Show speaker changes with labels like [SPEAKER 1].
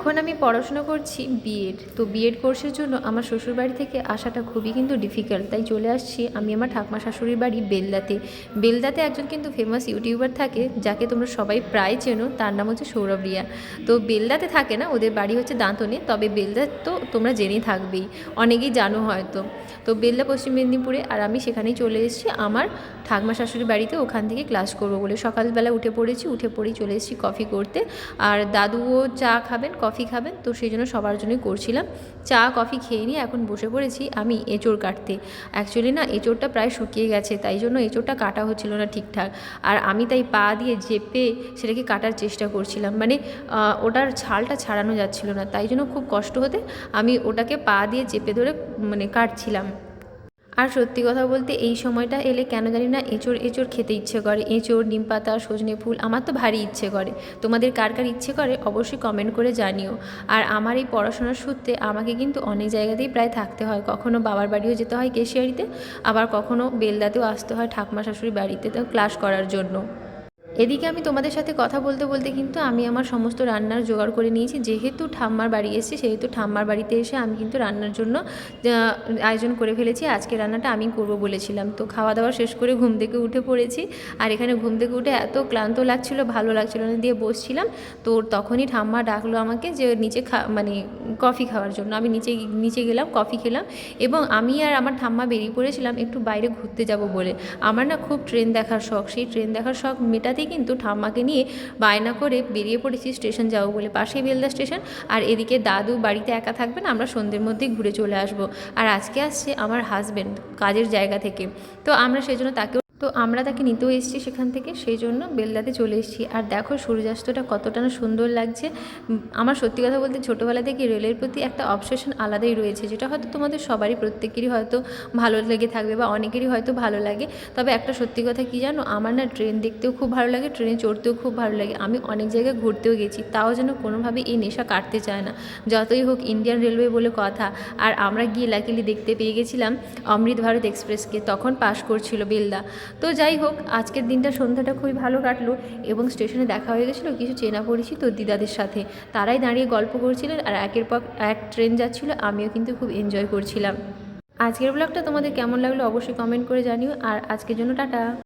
[SPEAKER 1] এখন আমি পড়াশোনা করছি বিএড। তো বিএড কোর্সের জন্য আমার শ্বশুরবাড়ি থেকে আসাটা খুবই কিন্তু ডিফিকাল্ট, তাই চলে আসছি আমি আমার ঠাকুমা শাশুড়ির বাড়ি বেলদাতে। বেলদাতে একজন কিন্তু ফেমাস ইউটিউবার থাকে, যাকে তোমরা সবাই প্রায় চেনো, তার নাম হচ্ছে সৌরভ রিয়া। তো বেলদাতে থাকে না, ওদের বাড়ি হচ্ছে দাঁতনে, তবে বেলদা তো তোমরা জেনেই থাকবেই, অনেকেই জানো হয়তো। তো বেলদা পশ্চিম মেদিনীপুরে, আর আমি সেখানেই চলে এসেছি আমার ঠাকুমা শাশুড়ির বাড়িতে, ওখান থেকে ক্লাস করবো বলে সকালবেলা উঠে পড়েছি, উঠে পড়েই চলে এসেছি কফি করতে। আর দাদুও চা খাবেন, কফি খাবেন, তো সেই জন্য সবার জন্যই করছিলাম। চা কফি খেয়ে নিয়ে এখন বসে পড়েছি আমি এঁচোড় কাটতে। অ্যাকচুয়ালি না, এঁচোড়টা প্রায় শুকিয়ে গেছে, তাই জন্য এঁচোড়টা কাটা হচ্ছিল না ঠিকঠাক। আর আমি তাই পা দিয়ে চেপে সেটাকে কাটার চেষ্টা করছিলাম, মানে ওটার ছালটা ছাড়ানো যাচ্ছিল না, তাই জন্য খুব কষ্ট হতে আমি ওটাকে পা দিয়ে চেপে ধরে মানে কাটছিলাম। আর সত্যি কথা বলতে এই সময়টা এলে কেন জানি না এঁচোড় এঁচোড় খেতে ইচ্ছে করে, এঁচোড়, নিমপাতা, সজনে ফুল, আমার তো ভারী ইচ্ছে করে। তোমাদের কার কার ইচ্ছে করে অবশ্যই কমেন্ট করে জানিও। আর আমার এই পড়াশোনার সূত্রে আমাকে কিন্তু অনেক জায়গাতেই প্রায় থাকতে হয়, কখনো বাবার বাড়িও যেতে হয় কেশিয়ারিতে, আবার কখনো বেলদাতেও আসতে হয় ঠাকুমা শাশুড়ি বাড়িতে তো ক্লাস করার জন্য। এদিকে আমি তোমাদের সাথে কথা বলতে বলতে কিন্তু আমি আমার সমস্ত রান্নার জোগাড় করে নিয়েছি, যেহেতু ঠাম্মার বাড়ি এসেছি সেহেতু ঠাম্মার বাড়িতে এসে আমি কিন্তু রান্নার জন্য আয়োজন করে ফেলেছি। আজকে রান্নাটা আমি করব বলেছিলাম। তো খাওয়া দাওয়া শেষ করে ঘুম থেকে উঠে পড়েছি, আর এখানে ঘুম থেকে উঠে এত ক্লান্ত লাগছিল, ভালো লাগছিল না, দিয়ে বসছিলাম। তো তখনই ঠাম্মা ডাকলো আমাকে যে নিচে মানে কফি খাওয়ার জন্য। আমি নিচে নিচে গেলাম, কফি খেলাম, এবং আমি আর আমার ঠাম্মা বেরিয়ে পড়েছিলাম একটু বাইরে ঘুরতে যাব বলে। আমার না খুব ট্রেন দেখার শখ, সেই ট্রেন দেখার শখ মেটাতেই কিন্তু ঠাম্মাকে নিয়ে বায়না করে বেরিয়ে পড়েছি স্টেশন যাবো বলে, পাশেই বেলদা স্টেশন। আর এদিকে দাদু বাড়িতে একা থাকবেন, আমরা সন্ধ্যের মধ্যেই ঘুরে চলে আসবো। আর আজকে আসছে আমার হাজব্যান্ড কাজের জায়গা থেকে, তো আমরা সেই জন্য আমরা তাকে নিতেও এসেছি সেখান থেকে, সেই জন্য বেলদাতে চলে এসেছি। আর দেখো সূর্যাস্তটা কতটা না সুন্দর লাগছে। আমার সত্যি কথা বলতে ছোটোবেলা থেকে রেলের প্রতি একটা অবসেশন আলাদাই রয়েছে, যেটা হয়তো তোমাদের সবারই প্রত্যেকেরই হয়তো ভালো লেগে থাকবে বা অনেকেরই হয়তো ভালো লাগে। তবে একটা সত্যি কথা কি জানো, আমার না ট্রেন দেখতেও খুব ভালো লাগে, ট্রেনে চড়তেও খুব ভালো লাগে। আমি অনেক জায়গায় ঘুরতেও গেছি, তাও যেন কোনোভাবে এই নেশা কাটতে চায় না, যতই হোক ইন্ডিয়ান রেলওয়ে বলে কথা। আর আমরা গিয়ে লাকিলি দেখতে পেয়ে গেছিলাম অমৃত ভারত এক্সপ্রেসকে, তখন পাস করছিল বেলদা। তো যাই হোক, আজকের দিনটা সন্ধ্যাটা খুবই ভালো কাটলো, এবং স্টেশনে দেখা হয়ে গেছিলো কিছু চেনা পরিচিত দিদাদের সাথে, তারাই দাঁড়িয়ে গল্প করছিলেন, আর একের পর এক ট্রেন যাচ্ছিলো, আমিও কিন্তু খুব এনজয় করছিলাম। আজকের ব্লগটা তোমাদের কেমন লাগলো অবশ্যই কমেন্ট করে জানিও, আর আজকের জন্য টাটা।